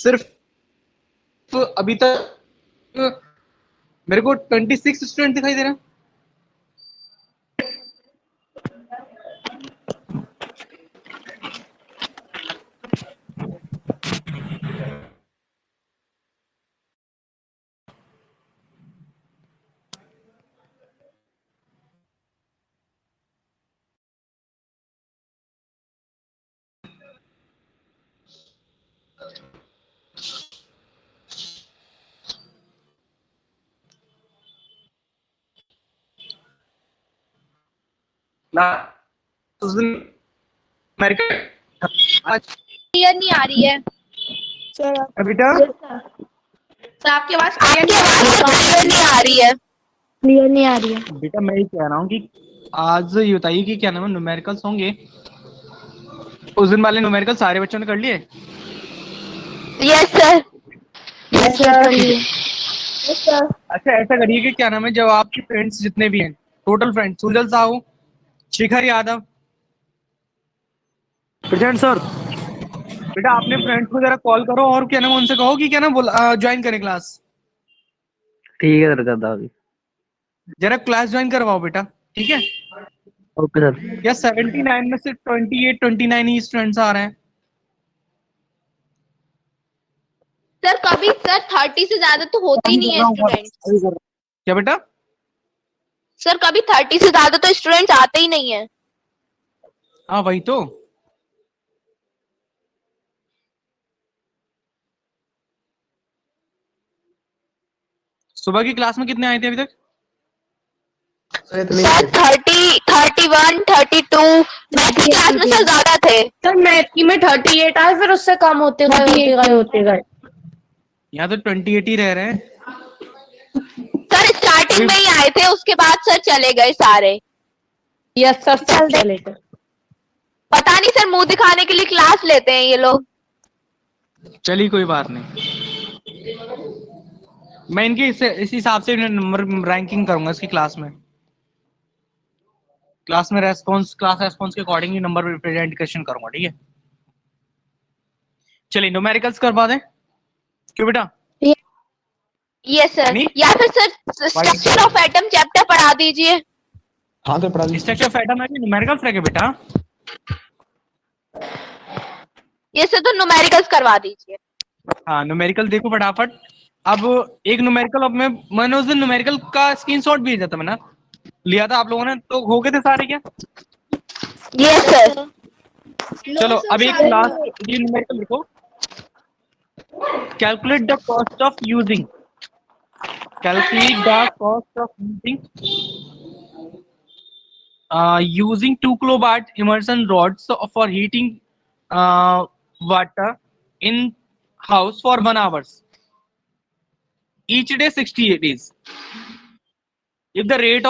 सिर्फ अभी तक मेरे को 26 स्टूडेंट दिखाई दे रहे हैं। उस दिन अमेरिका आज क्लियर नहीं आ रही है सर बेटा सर, आपकी आवाज क्लियर नहीं आ रही है। क्लियर नहीं आ रही है। बेटा मैं ये कह रहा हूँ कि आज ये बताइए कि क्या नाम है न्यूमेरिकल्स होंगे। उस दिन वाले न्यूमेरिकल सारे बच्चों ने कर लिए। Yes sir. यस सर अच्छा ऐसा करिए कि क्या नाम है जब आपके फ्रेंड्स जितने भी हैं टोटल फ्रेंड्स सुजल साहू, शिखर यादव, प्रेजेंट सर। बेटा अपने फ्रेंड्स को जरा कॉल करो और क्या नाम उनसे कहो कि क्या नाम ज्वाइन करें क्लास। ठीक है सर, करता अभी। जरा क्लास ज्वाइन करवाओ बेटा, ठीक है। Okay sir. या 79 में से 28 29 ही स्टूडेंट्स आ रहे हैं। सर कभी सर 30 से ज्यादा तो होते ही नहीं है स्टूडेंट। क्या बेटा? सर कभी 30 से ज्यादा तो स्टूडेंट्स आते ही नहीं है। हाँ वही तो। सुबह की क्लास में कितने आए थे अभी तक? सर 30, 31, 32 मैथ की क्लास में सर ज्यादा थे। सर मैथ की में 38 आए, फिर उससे कम होते गए। यहाँ तो 28 ही रह रहे हैं। सर स्टार्टिंग में ही आए थे, उसके बाद सर चले गए सारे। यस सर चले गए। पता नहीं सर, मुंह दिखाने के लिए क्लास लेते हैं ये लोग। चलिए कोई बात नहीं, मैं इनके इस हिसाब से नंबर रैंकिंग करूंगा इसकी क्लास में। क्लास रेस्पॉन्स के अकॉर्डिंग ही नंबर रिप्रेजेंटेशन करूंगा, ठीक है। चलिए न्यूमेरिकल्स करवा दें, क्यों बेटा? यस सर, या फिर sir structure of atom chapter पढ़ा दीजिए। हाँ सर, पढ़ा दीजिए। स्ट्रक्चर ऑफ एटम में न्यूमेरिकल्स रखे बेटा। ये सर तो न्यूमेरिकल्स करवा दीजिए। हाँ न्यूमेरिकल देखो फटाफट। अब एक न्यूमेरिकल, अब मैंने उस दिन न्यूमेरिकल का स्क्रीनशॉट भेजा था, मैंने लिया था आप लोगों ने, तो हो गए थे सारे क्या? Yes sir. चलो अब एक लास्ट ये न्यूमेरिकल लिखो। Calculate the cost of using using 2 kilowatt immersion rods for heating water in house for 1 hours each day 60 days if the rate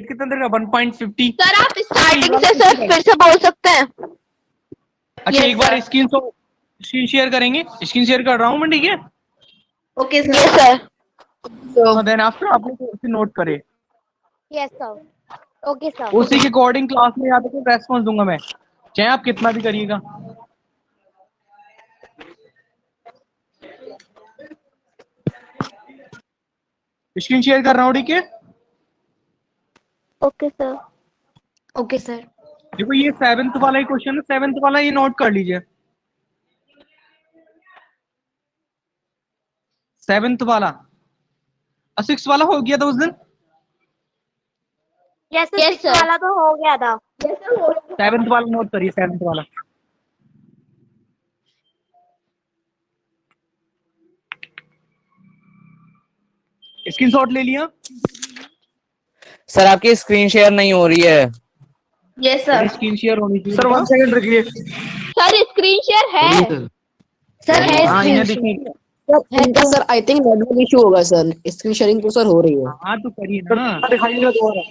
कितना देगा 1.50। सर आप स्टार्टिंग से सर फिर से बोल सकते हैं? अच्छा एक बार स्क्रीन शेयर करेंगे, स्क्रीन शेयर कर रहा हूँ मैं, ठीक है। Okay sir. Yes sir. Then after आप लोग उसे नोट करें, यस सर। Okay sir. उसी के अकॉर्डिंग क्लास में यहाँ तक रेस्पॉन्स दूंगा मैं, चाहे आप कितना भी करिएगा। स्क्रीन शेयर कर रहा हूँ, ठीक है। Okay sir. Okay sir. देखो ये 7th वाला ही क्वेश्चन है, 7th वाला ये नोट कर लीजिए। 7th वाला 6 वाला हो गया था उस दिन। Yes Yes, sir. वाला तो हो गया था। 7th वाला नोट करिए, 7th वाला। स्क्रीनशॉट ले लिया? सर आपकी स्क्रीन शेयर नहीं हो रही है। Yes sir. स्क्रीन शेयर होनी चाहिए सर 1 सेकंड रखिए। सर स्क्रीन शेयर है। सर है हाँ स्क्रीन इन्हें देखिए। इनका sir I think network issue होगा सर, स्क्रीन शेयरिंग तो सर हो रही है। हाँ तो करिए ना। दिखाइएगा दोबारा।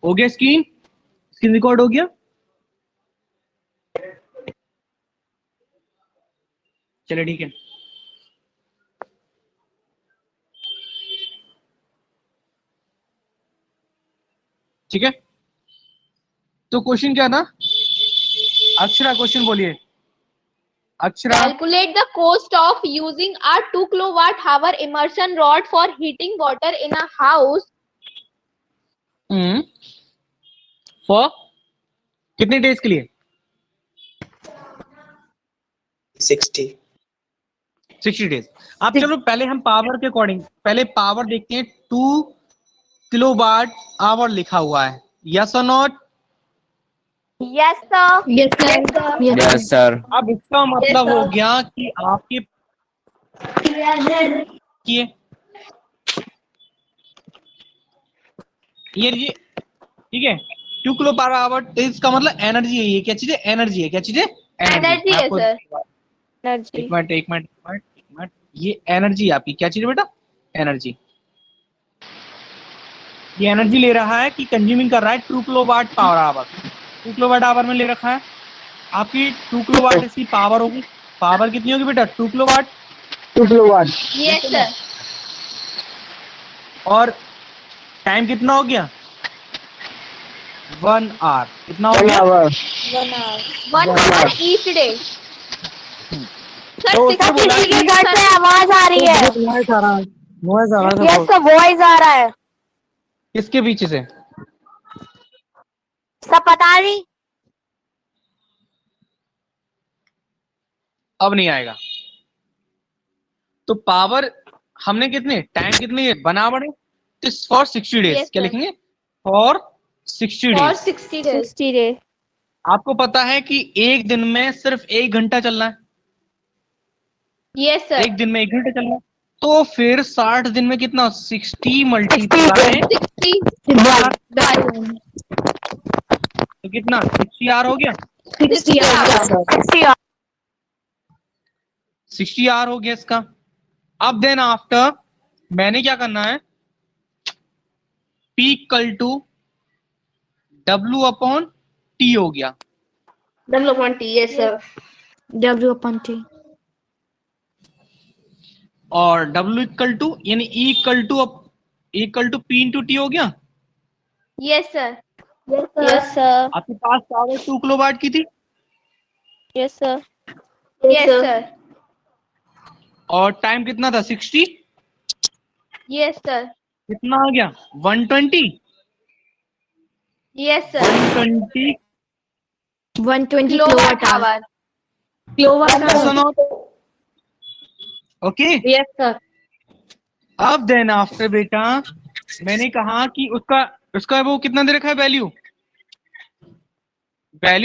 हो गया स्क्रीन रिकॉर्ड हो गया। चलिए ठीक है। ठीक है तो क्वेश्चन क्या था? अक्षरा क्वेश्चन बोलिए। Akshara, Calculate the cost of using a 2 kilowatt hour immersion rod for heating water in a house. For कितने डेज के लिए? 60 डेज। अब चलो पहले हम पावर के अकॉर्डिंग, पहले पावर देखते हैं। 2 किलोवाट आवर लिखा हुआ है, यस और not? Yes, sir. Yes, sir. Yes sir. अब इसका मतलब हो गया कि आपके ये ठीक है, 2 किलो पर आवर, इसका मतलब एनर्जी है। ये क्या चीज है? एनर्जी है। क्या चीज है? Energy है सर। Energy. एक मिनट, ये एनर्जी आपकी क्या चीज है बेटा? एनर्जी। ये एनर्जी ले रहा है कि कंज्यूमिंग कर रहा है 2 kilowatt power hour. 2 kilowatt hour में ले रखा है। आपकी 2 किलोवाट इसकी पावर होगी। पावर कितनी होगी बेटा? 2 किलोवाट। 2 किलोवाट। Yes, sir. और टाइम कितना हो गया? 1 आवर। कितना हो 1 गया? आवर। 1 hour each day. तो उसने बोला किसी के कि घर से आवाज आ रही है। नॉइस आ रहा है। Yes, sir. वॉइस आ रहा है। किसके पीछे से? सब पता नहीं। अब नहीं आएगा। तो पावर हमने कितने टाइम कितनी है बनावट है? For 60 days. Yes, क्या sir. लिखेंगे? फॉर 60 और डेज। 60 days. 60 days. आपको पता है कि एक दिन में सिर्फ 1 घंटा चलना है। Yes, sir. एक दिन में 1 घंटा चलना है। तो फिर 60 दिन में कितना? 60 मल्टीप्लाई 60 तो कितना? 60 आवर हो गया। 60 hours. 60 आवर हो गया इसका। अब देन आफ्टर मैंने क्या करना है? P equal to W upon T हो गया। W/T. Yes, sir. W/T. और W इक्वल टू यानी E equal to P into T हो गया। Yes, sir. Yes, sir. आपके पास पावर 2 किलोवाट की थी Yes, sir. Yes, sir. और टाइम कितना था? 60। Yes, sir. कितना आ गया? 120। Yes, sir. 120 120 kilowatt hour. Okay. Yes, sir. अब देन आफ्टर बेटा मैंने कहा कि उसका वो कितना दे रखा है? वैल्यू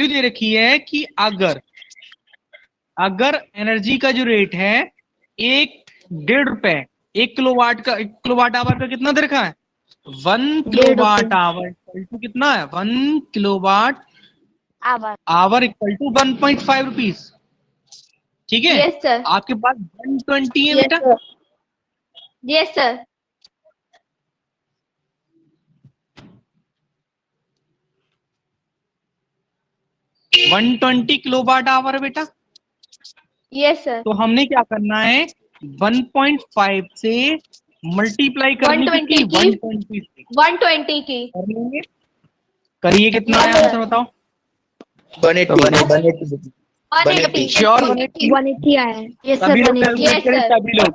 दे रखी है कि अगर एनर्जी का जो रेट है 1.5 रुपए, 1 किलोवाट आवर का कितना दे रखा है? 1 किलोवाट आवर इक्वल टू कितना है? 1 kilowatt Hour. Hour equal to 1.5 rupees. ठीक है। Yes, sir. आपके पास 120 है Yes, बेटा। sir. Yes, sir. 120 kilowatt hour है बेटा। Yes, sir. तो हमने क्या करना है? 1.5 से मल्टीप्लाई करनी 120 की? 120 से 120 की। कर लेंगे। करिए कितना है आंसर बताओ। 180. श्योर 180 आया है। Yes, sir. सभी लोग 180. कैलकुलेट Yes, करें। sir. सभी लोग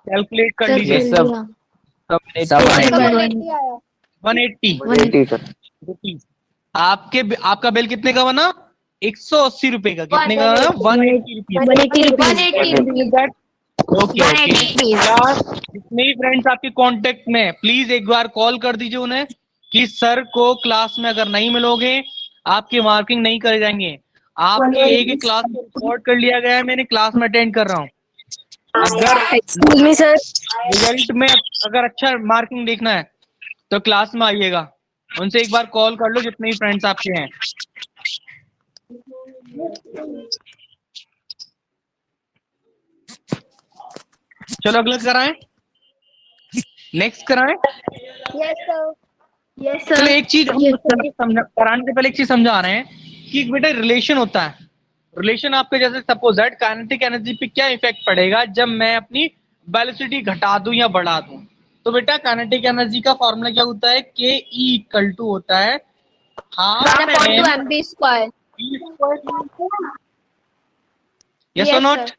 कैलकुलेट कर Sir, लीजिए। कर लिया। 180 180 रुपीज। आपका बिल कितने का बना? 180 रुपए का। कितने का बना? 180 रुपीज। 180 180. ओके जितने फ्रेंड्स आपके कांटेक्ट में, प्लीज एक बार कॉल कर दीजिए उन्हें कि सर को क्लास में अगर नहीं मिलोगे आपकी मार्किंग नहीं करे जाएंगे। आपके एक क्लास को रिकॉर्ड कर लिया गया है, मैंने क्लास में अटेंड कर रहा हूँ। अगर रिजल्ट में अगर अच्छा मार्किंग देखना है तो क्लास में आइएगा। उनसे एक बार कॉल कर लो जितने भी फ्रेंड्स आपके हैं। चलो अगला कराएं, नेक्स्ट कराएं। Yes, sir. Yes, चलो sir. एक चीज हम कराने से पहले एक चीज समझा रहे हैं कि एक बेटा रिलेशन होता है। रिलेशन आपके जैसे सपोज दैट काइनेटिक एनर्जी पे क्या इफेक्ट पड़ेगा जब मैं अपनी वेलोसिटी घटा दूं या बढ़ा दूं। तो बेटा काइनेटिक एनर्जी का फॉर्मूला क्या होता है? के ई इक्वल टू होता है 1/2 mv square. Yes or not?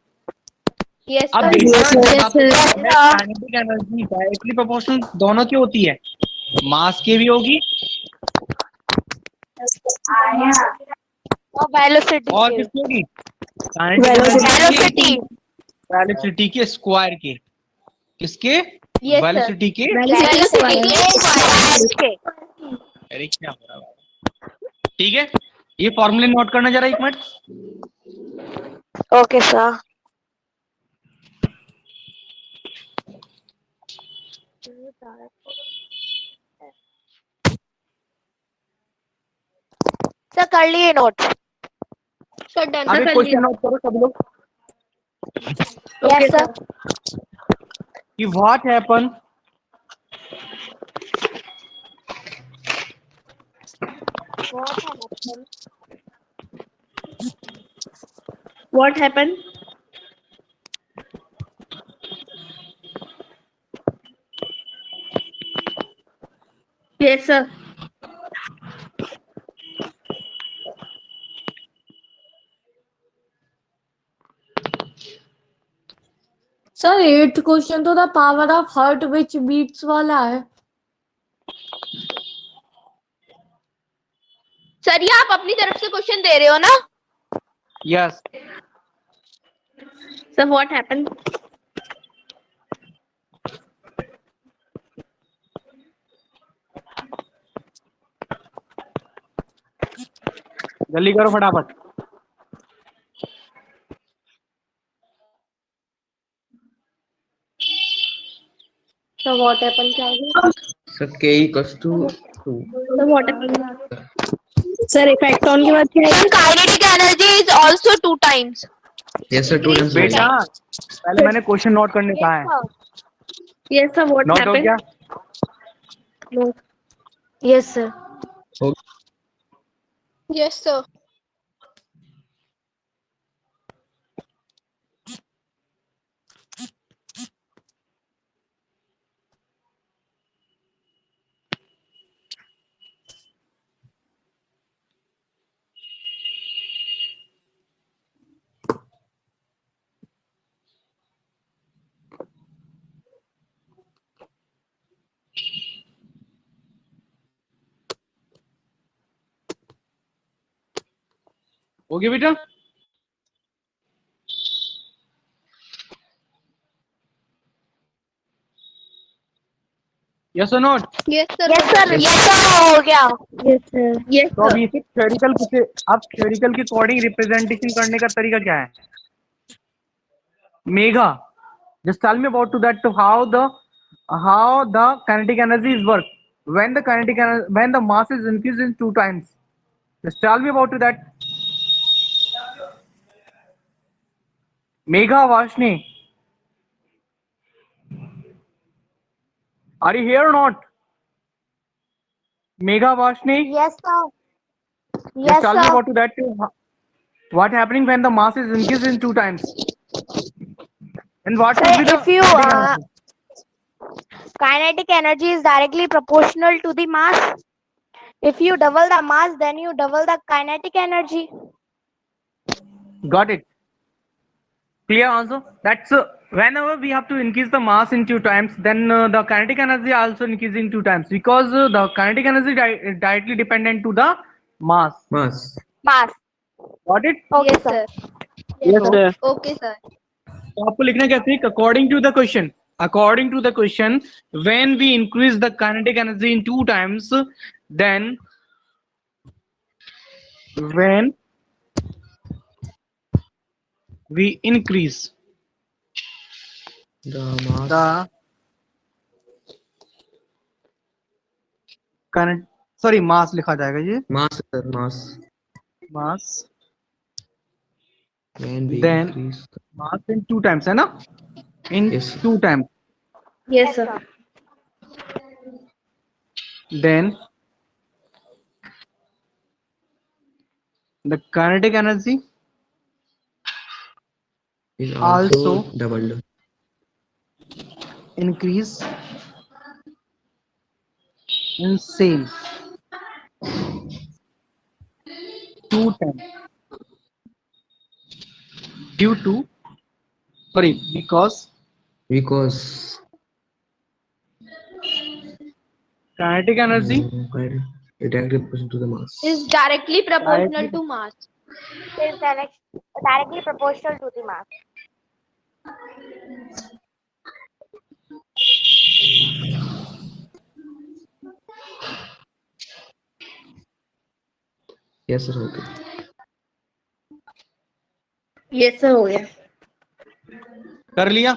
Yes, अब sir. बेटा Yes, sir. जब Yes, आपको sir. पता है काइनेटिक एनर्जी डायरेक्टली प्रोपोर्शनल दोनों की होती है, मास की भी होगी और velocity और के. किसकी होगी? Kinetic Velocity. Energy Velocity. Velocity के स्क्वायर के, किसके? Yes, sir. वेलोसिटी के। Velocity के square के. अरे क्या हो रहा है? ठीक है, ये फॉर्मूले नोट करना जरा एक मिनट। Okay, sir. सर कर लिए नोट. Sir, done. अब एक क्वेश्चन नोट करो सब लोग Yes, sir. कि what happen What happened? Yes, sir. Sir 8th question तो the power of heart which beats वाला है। सर ये आप अपनी तरफ से क्वेश्चन दे रहे हो ना? Yes Sir, what happened? जल्दी करो फटाफट। Sir, what happened? क्या हो गया? Sir k equals to 2. Sir, what happened? Sir effect on के बाद क्या है? Then kinetic energy is also 2 times. Yes sir, 2 times बेटा light. पहले मैंने क्वेश्चन नोट करने कहा है, Yes, sir. What नोट हो happened? गया? No. Yes, sir. हो- Yes, sir. हो गया बेटा? यस और note? Yes, sir. Yes, sir. Yes, sir. हो गया. Yes, sir. Yes, तो अब sir. इसे थ्योरिकल के अब थ्योरिकल के अकॉर्डिंग रिप्रेजेंटेशन करने का तरीका क्या है? Mega just tell me about to that to how the kinetic energy is work when when the mass is increased in 2 times. Just tell me about to that. Megha Vashni, are you here or not? Megha Vashni, Yes, sir. just Yes, tell me sir. about to that what happening when the mass is increased in 2 times and what Sir, will be the if you kinetic energy? kinetic energy is directly proportional to the mass. If you double the mass, then you double the kinetic energy. Got it? Clear answer? That's whenever we have to increase the mass in 2 times, then the kinetic energy also increasing 2 times because the kinetic energy directly dependent to the mass. Mass. Mass. Got it? Okay, Yes, sir. sir. Yes, sir. Okay, sir. तो आपको लिखना क्या है? According to the question. According to the question, when we increase the kinetic energy in 2 times, then when we increase The mass. the current, sorry, mass लिखा जाएगा ये, Mass sir, mass. mass, When we then increase. mass in 2 times है ना? In Yes. 2 times. Yes, sir. Then the kinetic energy Is also also doubled. increase in same 2 times. due to, sorry, because kinetic energy it directly proportional to the mass. Is directly proportional directly to mass. Is directly proportional to the mass. Yes sir, okay. Yes sir, हो गया. कर लिया.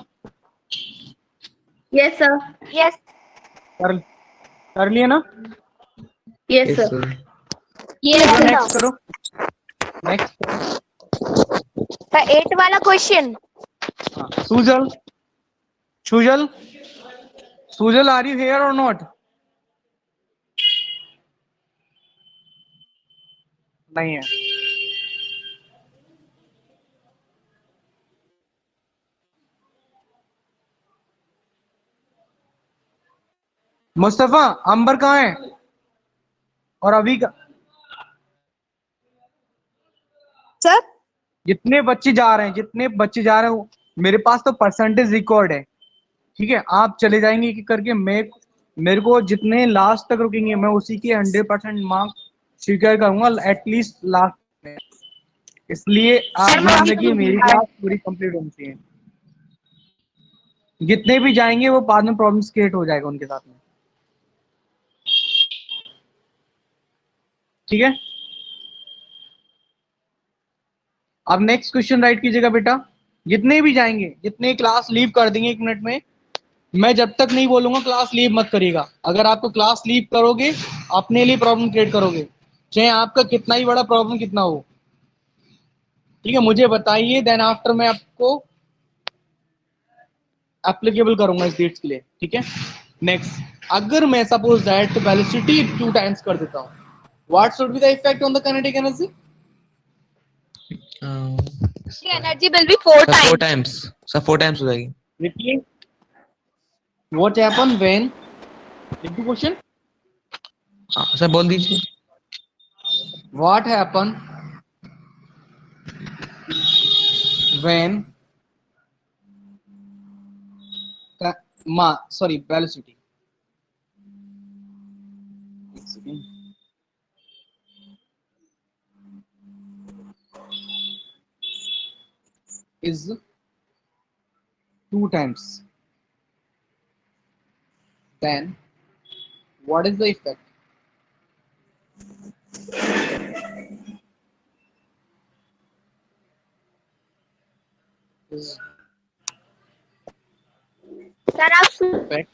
Yes sir. Yes. कर लिए ना. Yes sir. Yes चलो sir. Next करो. Next. The 8th वाला question. Sujal. Are you here और नॉट? नहीं है. मुस्तफा, अंबर कहाँ है? और अभी का Sir. जितने बच्चे जा रहे हैं वो मेरे पास तो परसेंटेज रिकॉर्ड है. ठीक है, आप चले जाएंगे कि करके मेरे को जितने लास्ट तक रुकेंगे मैं उसी के 100% मार्क स्वीकार करूंगा एटलीस्ट लास्ट में. इसलिए आप ध्यान रखिए, मेरी क्लास पूरी कंप्लीट होनी चाहिए. जितने भी जाएंगे वो बाद में प्रॉब्लम्स क्रिएट हो जाएगा उनके साथ में. ठीक है, अब नेक्स्ट क्वेश्चन राइट कीजिएगा बेटा. जितने भी जाएंगे, जितने क्लास लीव कर देंगे 1 मिनट में, मैं जब तक नहीं बोलूंगा क्लास लीव मत करिएगा. अगर आपको क्लास लीव करोगे अपने लिए प्रॉब्लम क्रिएट करोगे, चाहे आपका कितना ही बड़ा प्रॉब्लम कितना हो. ठीक है, मुझे बताइए, देन आफ्टर मैं आपको एप्लीकेबल करूंगा इस डेट्स के लिए. ठीक है, नेक्स्ट. अगर मैं सपोज दैट वेलोसिटी 2 टाइम्स कर देता हूं, what should be the effect on the kinetic energy? The energy will be 4 times. Sir 4 times हो जाएगी. Repeat. What happen when? Repeat question. Sir बोल दीजिए. What happen when velocity. एक second. Is 2 times. Then what is the effect? Is Sir, आप effect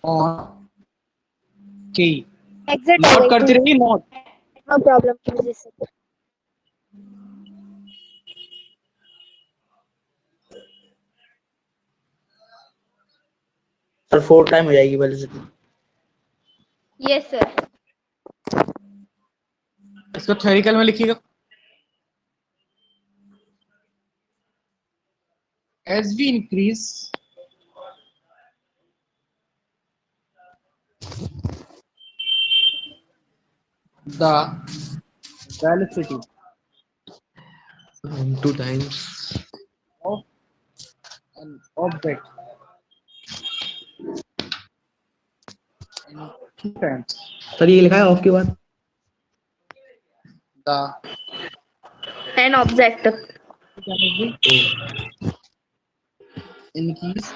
on K. exit Not करते रहिए, not. No problem. Please. Sir 4 time हो जाएगी velocity. Yes sir. इसको theoretical में लिखिएगा. As we increase the velocity 2 times of an object in 2 times, sir ये लिखा है ऑफ के बाद. the An object. energy increase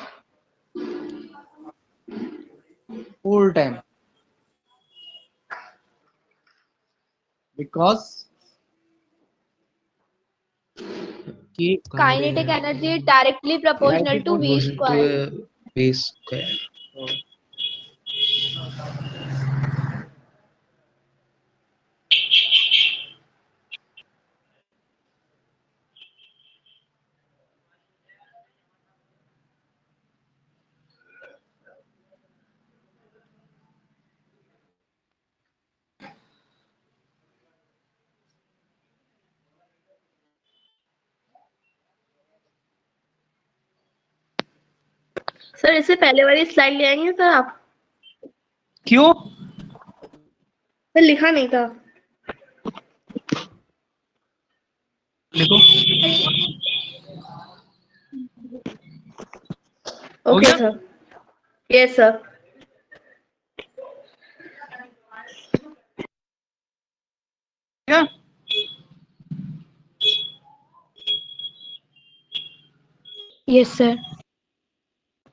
4 times because Kinetic energy is directly proportional to V square. Base square. Sir इससे पहले वाली slide ले आएंगे सर आप? क्यों? सर लिखा नहीं था. लिखो. हो Okay, गया? sir. Yes, sir. क्या? Yes, sir.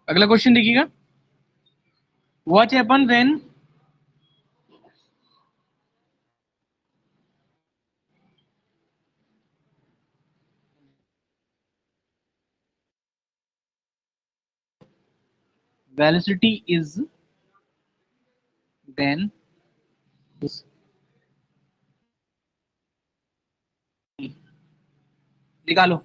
अगला क्वेश्चन देखिएगा. What happened when velocity is then निकालो.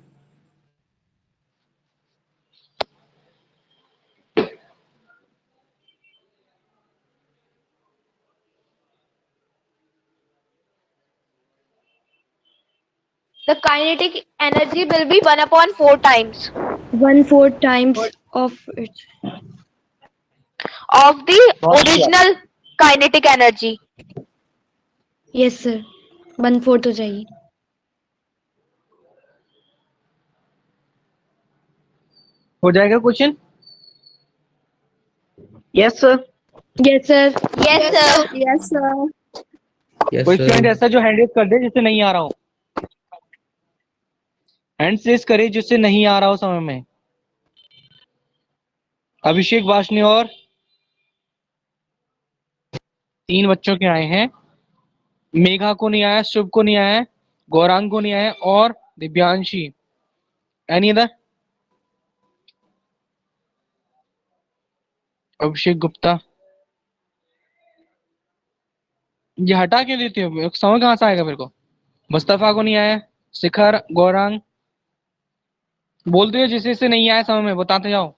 The kinetic energy will be 1/4 times 1/4 times of it. of the original kinetic energy. Yes, sir. 1/4 हो जाएगी. हो जाएगा question. Yes, sir. Yes, sir. Yes, sir. Yes, sir. Yes, कोई sir. Student ऐसा जो hand raise कर दे जिससे नहीं आ रहा हो. हैंड रेज करे जिससे नहीं आ रहा हो समय में. अभिषेक वाशनी और 3 बच्चों के आए हैं. मेघा को नहीं आया, शुभ को नहीं आया, गौरांग को नहीं आया और दिव्यांशी. Any other? अभिषेक गुप्ता. ये हटा के देते हो, समय कहाँ से आएगा मेरे को. मुस्तफा को नहीं आया, शिखर, गौरांग. बोलते हो जिससे से नहीं आया समय में, बताते जाओ.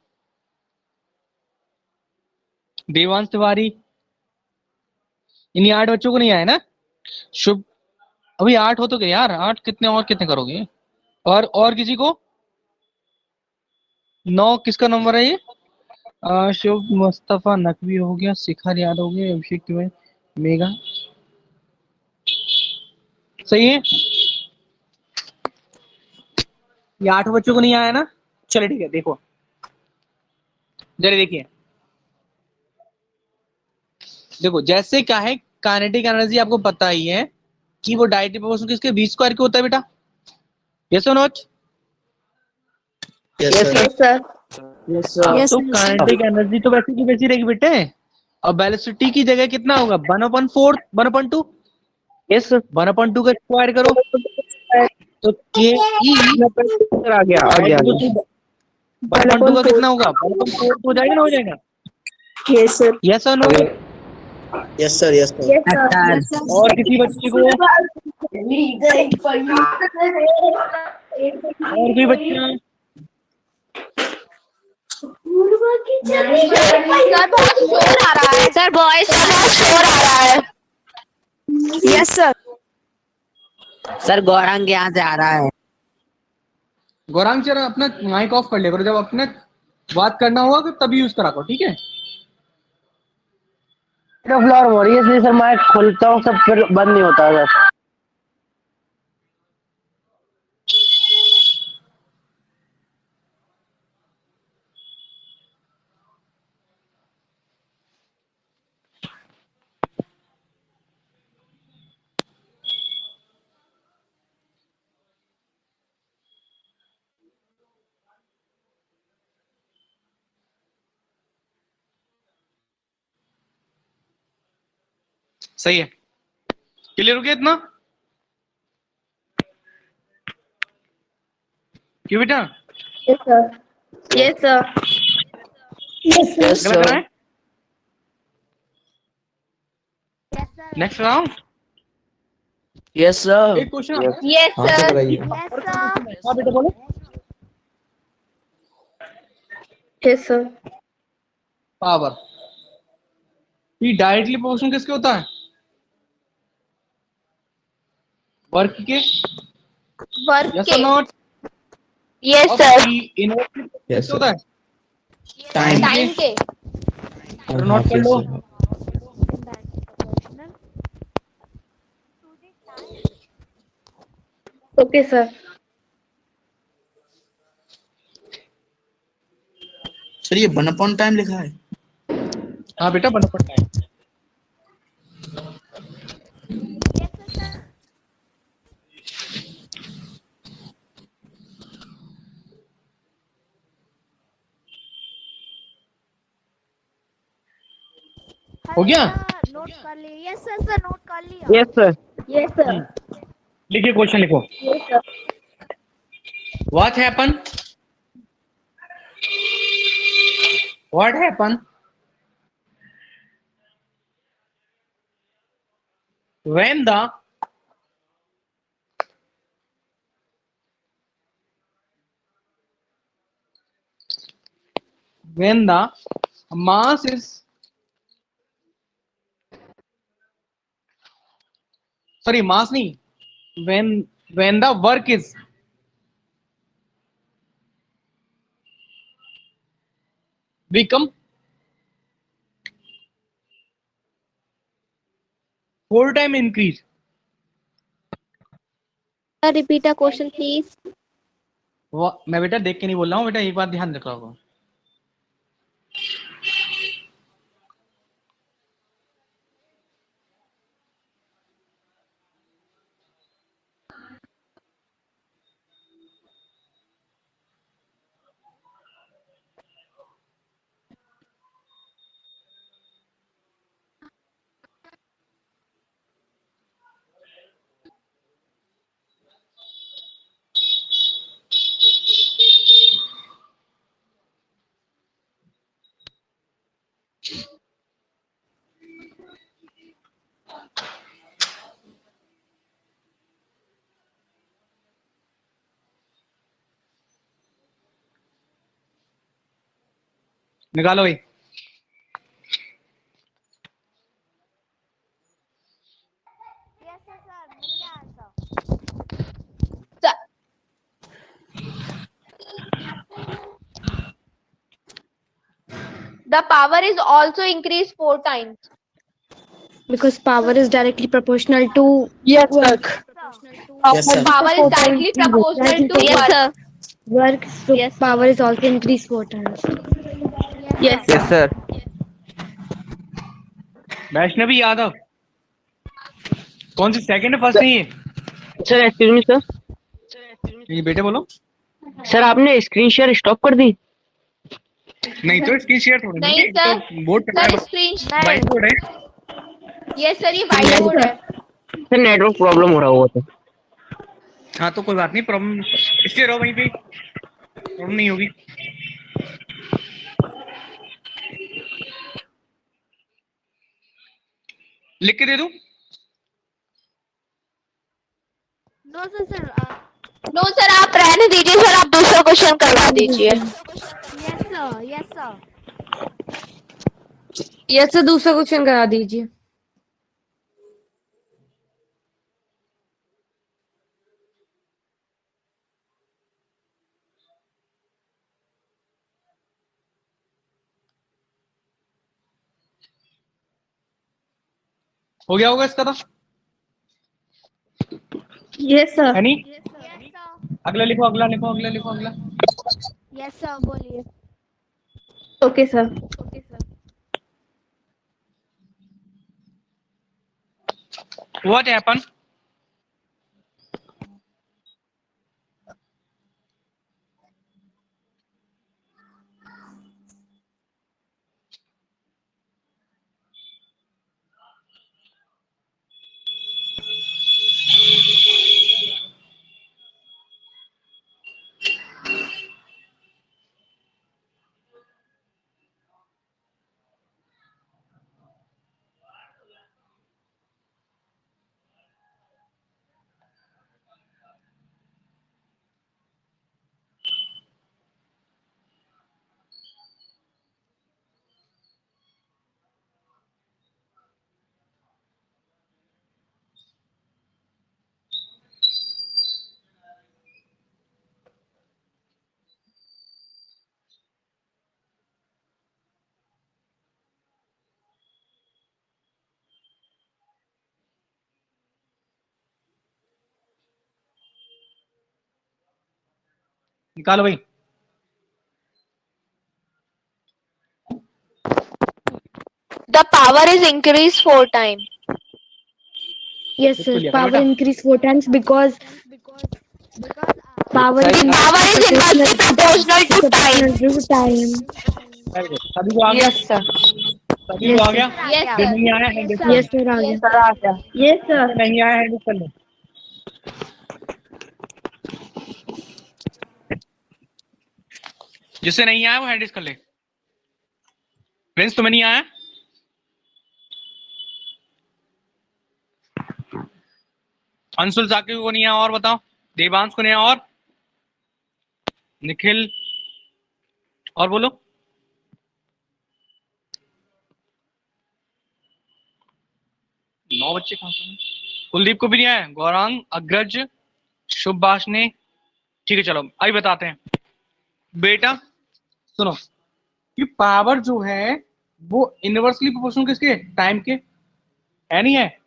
देवांश तिवारी. इन्हीं 8 बच्चों को नहीं आया ना. शुभ. अभी 8 हो तो गए यार. 8 कितने और कितने करोगे. और किसी को 9 किसका नंबर है ये. शुभ, मुस्तफा, नकवी हो गया, शिखर याद हो गया, अभिषेक तिवारी, मेघा. सही है. ये 8 बच्चों को नहीं आया ना. चलिए ठीक है. देखो जरा देखिए. देखो जैसे क्या है, काइनेटिक एनर्जी आपको पता ही है कि वो डायरेक्टली प्रोपोर्शनल किसके v स्क्वायर के होता है बेटा. यस और not. Yes, Yes, sir. sir. Yes, Yes, sir. sir. तो काइनेटिक एनर्जी तो वैसे की वैसी रहेगी बेटे. अब वेलोसिटी की जगह कितना होगा. 1/4 1/2. Yes, sir. 1/2 का स्क्वायर करो तो के ई Sir, आ गया. 1/2 का कितना होगा. 1/4 हो जाएगा ना. हो जाएगा. Yes, sir. यस और no. Yes, sir. Yes, sir. Yes, sir. और किसी बच्चे को, और कोई बच्चा. सर बहुत शोर आ रहा है. सर वॉइस का बहुत शोर आ रहा है. Yes, sir. सर गौरांग यहाँ से आ रहा है. गौरांग जरा अपना माइक ऑफ कर ले करो. जब अपने बात करना होगा तभी यूज करा करो. ठीक है. फ्लोर हो रही है इसलिए सर मैं खोलता हूँ सब फिर बंद नहीं होता है सर. सही है. क्लियर हो गया इतना. क्यों बेटा. Yes, sir. Yes, sir. Yes, अगला sir. कराएं. Next round. Yes, sir. एक क्वेश्चन. Yes, हाँ, तो sir. कराइए. Yes, sir. हाँ बेटा बोलो. Yes, sir. पावर. ये डायरेक्टली प्रोपोर्शनल किसके होता है. वर्क के. Work यस के. और not. Yes, sir. Inversely Yes, किसके sir. होता है. Time. Time के. और नोट कर Yes, लो. sir. Okay, sir. सर ये 1 अपॉन टाइम लिखा है। हाँ बेटा बना पड़ता है। हो गया? नोट कर लिया। यस सर, सर नोट कर लिया। Yes sir. Yes sir. लिखिए क्वेश्चन लिखो। What happened? What happened when the mass is sorry mass नहीं when the work is become 4 times increase. Repeat a question please. मैं बेटा देख के नहीं बोल रहा हूँ बेटा, एक बात ध्यान रखा होगा। निकालो भाई। यस सर, मिल गया answer. The power is also increased 4 times. Because power is directly proportional to Yes sir. work. Yes sir. Power is directly proportional to Yes, work. Work, so Yes, sir. power is also increased 4 times. Yes, Yes sir. Vaishnavi Yadav कौन सी second है first नहीं है? Sir excuse me sir. ये बेटे बोलो। Sir आपने screen share stop कर दी? नहीं तो स्क्रीन शेयर थोड़ी नहीं है, सर, तो बोर्ड पे सर है, स्क्रीन व्हाइट बोर्ड है। यस सर, ये व्हाइट बोर्ड है। सर नेटवर्क प्रॉब्लम हो रहा होगा तो। हाँ तो कोई बात नहीं, प्रॉब्लम इसलिए रहो वहीं पे, प्रॉब्लम नहीं होगी। लिख के दे दूं? नो सर, नो सर, आप रहने दीजिए सर, आप दूसरा क्वेश्चन करवा दीजिए। Yes sir, yes sir. Yes sir, दूसरा क्वेश्चन करा दीजिए। हो गया होगा इसका तो, यस सर। है नहीं? यस सर, अगला लिखो, अगला लिखो, अगला लिखो, अगला। यस सर, बोलिए। Okay sir. Okay sir. What happened निकालो भाई। The power is increased 4 times. Yes, sir. बिल्कुल, Power बेटा। increase 4 times because power Sir, is Power is inversely proportional to time. to time. Very good. सभी को आ गया? yes sir. सभी Yes, को आ sir. गया? Yes, जो sir. नहीं आया हैंड रेज कर Yes, ले। sir. आ गया. Sir आ गया. Yes, sir. जिसको नहीं आया हैंड रेज कर ले। जिससे नहीं आया वो हैंड रेज कर ले। प्रिंस तुम्हें नहीं आया? अंशुल साकिब को नहीं आया और बताओ। देवांश को नहीं आया और? निखिल और बोलो। नौ बच्चे कहाँ से हैं? कुलदीप को भी नहीं आया। गौरांग, अग्रज, शुभभाष ने। ठीक है चलो अभी बताते हैं। बेटा सुनो कि पावर जो है वो इनवर्सली प्रोपोर्शनल किसके? टाइम के है नहीं है?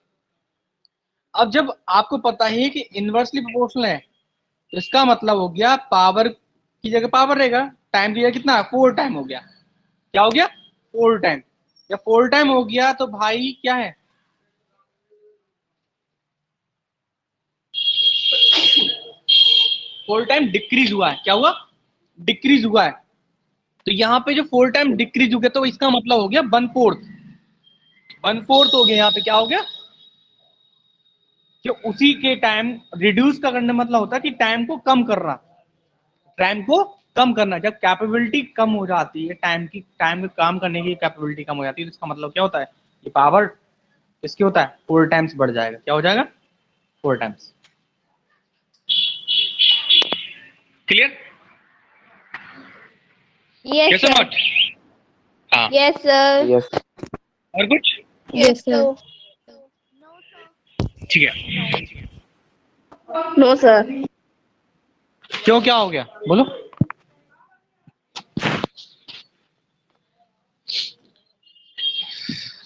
अब जब आपको पता है कि इनवर्सली प्रोपोर्शनल है तो इसका मतलब हो गया पावर की जगह पावर रहेगा, टाइम की जगह कितना? 4 टाइम हो गया। क्या हो गया? 4 टाइम। जब 4 टाइम हो गया तो भाई क्या है? 4 टाइम डिक्रीज हुआ है। क्या हुआ? डिक्रीज हुआ है। तो यहाँ पे जो 4 टाइम डिक्रीज हो गया तो इसका मतलब हो गया 1/4। 1/4 हो गया। यहाँ पे क्या हो गया कि उसी के टाइम रिड्यूस का करने मतलब होता है कि टाइम को कम करना। टाइम को कम करना। जब कैपेबिलिटी कम हो जाती है, टाइम में काम करने की कैपेबिलिटी कम हो जाती है तो इसका मतलब क्या होता है? ये पावर इसकी होता है 4 टाइम्स बढ़ जाएगा। क्या हो जाएगा? 4 टाइम्स। क्लियर? Yes, कैसे sir. नॉट? हाँ। Yes, sir. Yes. और कुछ? Yes, sir. ठीक है। No sir. क्यों क्या हो गया? बोलो।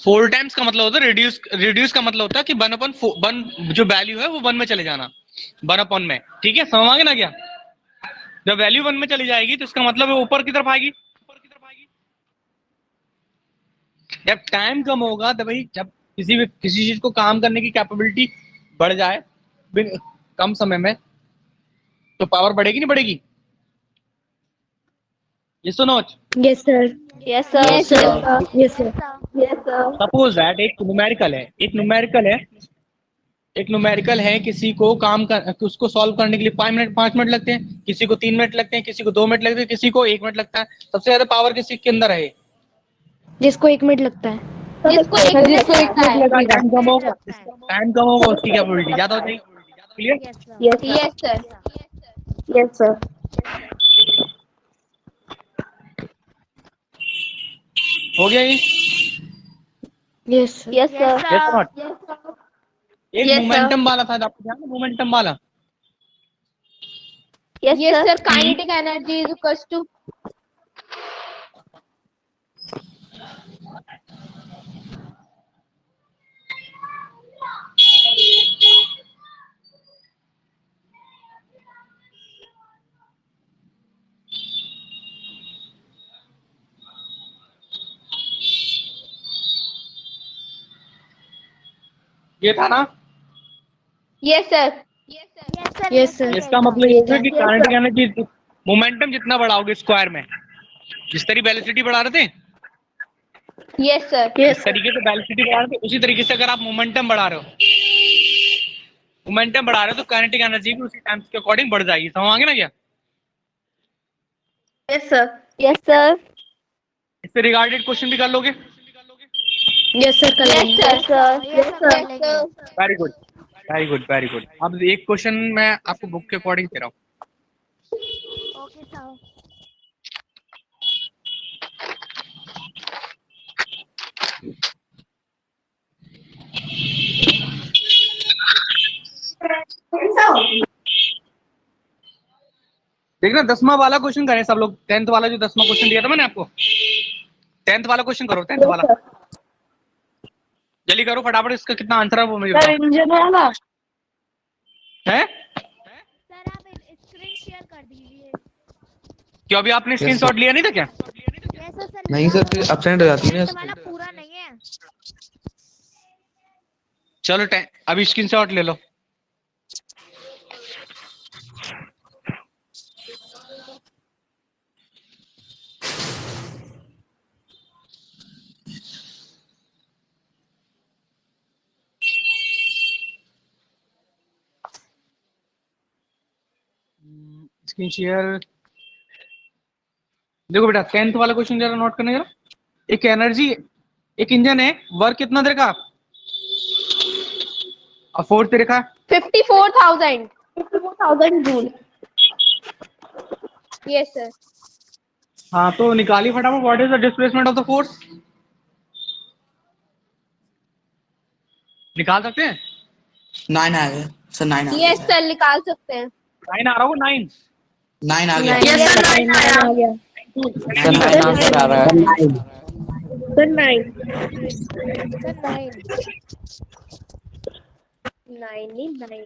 फोर टाइम्स का मतलब होता है रिड्यूस का मतलब होता है कि 1/1 जो वैल्यू है वो 1 में चले जाना। 1/1 में। ठीक है समझ आ गया ना? क्या जब वैल्यू 1 में चली जाएगी तो इसका मतलब है ऊपर की तरफ आएगी। जब टाइम कम होगा तो भाई जब किसी चीज को काम करने की कैपेबिलिटी बढ़ जाए कम समय में तो पावर बढ़ेगी नहीं बढ़ेगी? ये सुनो। Yes, sir. Yes, sir. Yes, sir. Yes, sir. Yes, sir. Suppose that एक न्यूमेरिकल है किसी को उसको सॉल्व करने के लिए 5 मिनट लगते हैं, किसी को 3 मिनट लगते हैं, किसी को 2 मिनट लगते हैं, किसी को 1 मिनट लगता है। सबसे ज्यादा पावर किसी के अंदर है? जिसको 1 मिनट लगता है. जिसको एक मिनट लगता है. टाइम कम होगा उसकी कैपेबिलिटी ज्यादा हो जाएगी। Clear? Yes, sir. Yes sir. हो गया ये? Yes, sir. Yes, sir. Yes or not? एक Yes, sir. मोमेंटम वाला था आपको ध्यान है? मोमेंटम वाला Yes, sir. Kinetic energy is equals to. ये था ना? Yes, sir. Yes, sir. इसका मतलब ये है कि काइनेटिक एनर्जी मोमेंटम जितना बढ़ाओगे स्क्वायर में, जिस तरीके वेलोसिटी बढ़ा रहे थे Yes, sir. इस तरीके से वेलोसिटी बढ़ा रहे थे उसी तरीके से अगर आप मोमेंटम बढ़ा रहे हो तो काइनेटिक एनर्जी भी उसी टाइम के अकॉर्डिंग बढ़ जाएगी। समझ आ गया ना? क्या यस सर. Yes, sir. इससे रिगार्डेड क्वेश्चन भी कर लोगे? Yes, sir. कर Yes, लेंगे. sir. Yes, sir. Very good very good very good. अब एक क्वेश्चन मैं आपको बुक के अकॉर्डिंग दे रहा हूँ। देखना 10वां वाला क्वेश्चन करें सब लोग। 10th वाला जो 10वां क्वेश्चन दिया था मैंने आपको, 10th वाला क्वेश्चन करो। 10th वाला जल्दी करो फटाफट। इसका कितना आंसर है वो मुझे बताओ। इंजन वाला है सर आप स्क्रीन शेयर कर दीजिए. क्यों अभी आपने स्क्रीनशॉट लिया नहीं था क्या? Yes, sir. नहीं सर फिर अपसेंट हो जाती है ना। वाला पूरा नहीं है. चलो अभी स्क्रीनशॉट ले लो। Screen share. देखो बेटा 10th वाला क्वेश्चन जरा नोट करने जरा। एक एनर्जी, एक इंजन है, वर्क कितना देर का और फोर्स दे रखा है 54,000 जूल। Yes sir. हाँ तो निकालिए फटाफट, what is the displacement of the force. निकाल सकते हैं? 9 आ गया सर, 9 आ गया। यस सर निकाल सकते हैं। 9 आ रहा होगा, 9। 9 आ गया। Yes, sir, 9 आया। सर 9 आंसर आ रहा है। Sir, 9. Sir 9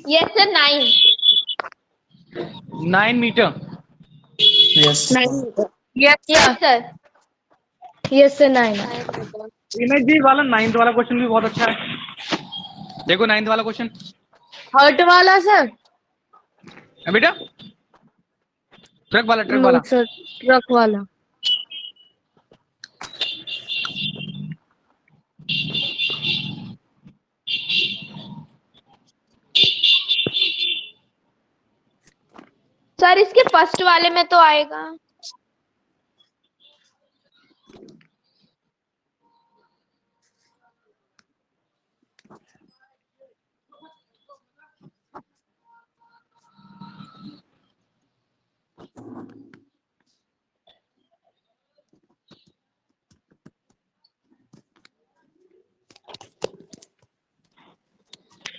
yes sir 9। 9 metre. Yes 9. Yes sir. Yes, sir, 9. Image जी वाला 9th वाला क्वेश्चन भी बहुत अच्छा है। देखो 9th वाला क्वेश्चन Hurt वाला sir? है बेटा, ट्रक वाला, ट्रक No, वाला। sir, truck वाला. सर इसके फर्स्ट वाले में तो आएगा।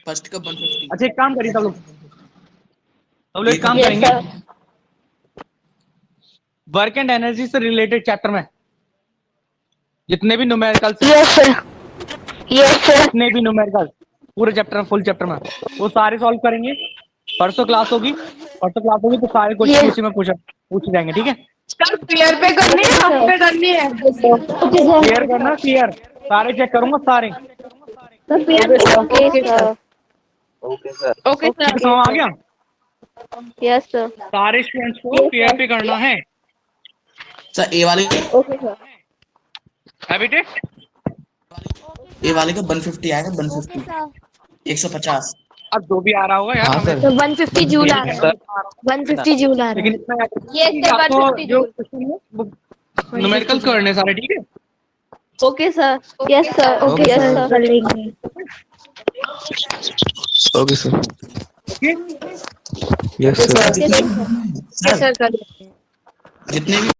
फर्स्ट का 150। अच्छा एक काम करिए सब लोग, एक काम Yes, करेंगे, sir. वर्क एंड एनर्जी से रिलेटेड चैप्टर में जितने भी numerical, yes sir. Yes sir. जितने भी न्यूमेरिकल पूरे चैप्टर में, फुल चैप्टर में वो सारे सॉल्व करेंगे। परसों क्लास होगी तो सारे क्वेश्चन Yes. उसी में पूछे जाएंगे, ठीक है? Sir, clear पे करनी है, half पे करनी है. क्लियर करना, क्लियर सारे चेक करूंगा सारे। Okay sir. Okay, sir. ठीक है, समझ आ गया? Yes sir. सारे स्टूडेंट्स को क्लियर पे करना है। सर ए वाले ओके सर। हैबिटेट ए वाले का 150 आएगा, 150 150। अब जो भी आ रहा होगा यार हाँ हमें, सर। So 150 जूल आ रहा है. 150 जूल आ रहा लेकिन है. इसमें Yes, sir, आपको 150 जो क्वेश्चन है वो न्यूमेरिकल करने सारे, ठीक है? Okay sir. Yes sir. Okay, yes sir, sir. कर लेंगे. Okay sir. Okay yes sir. जितने Yes, sir, कर लेंगे. जितने भी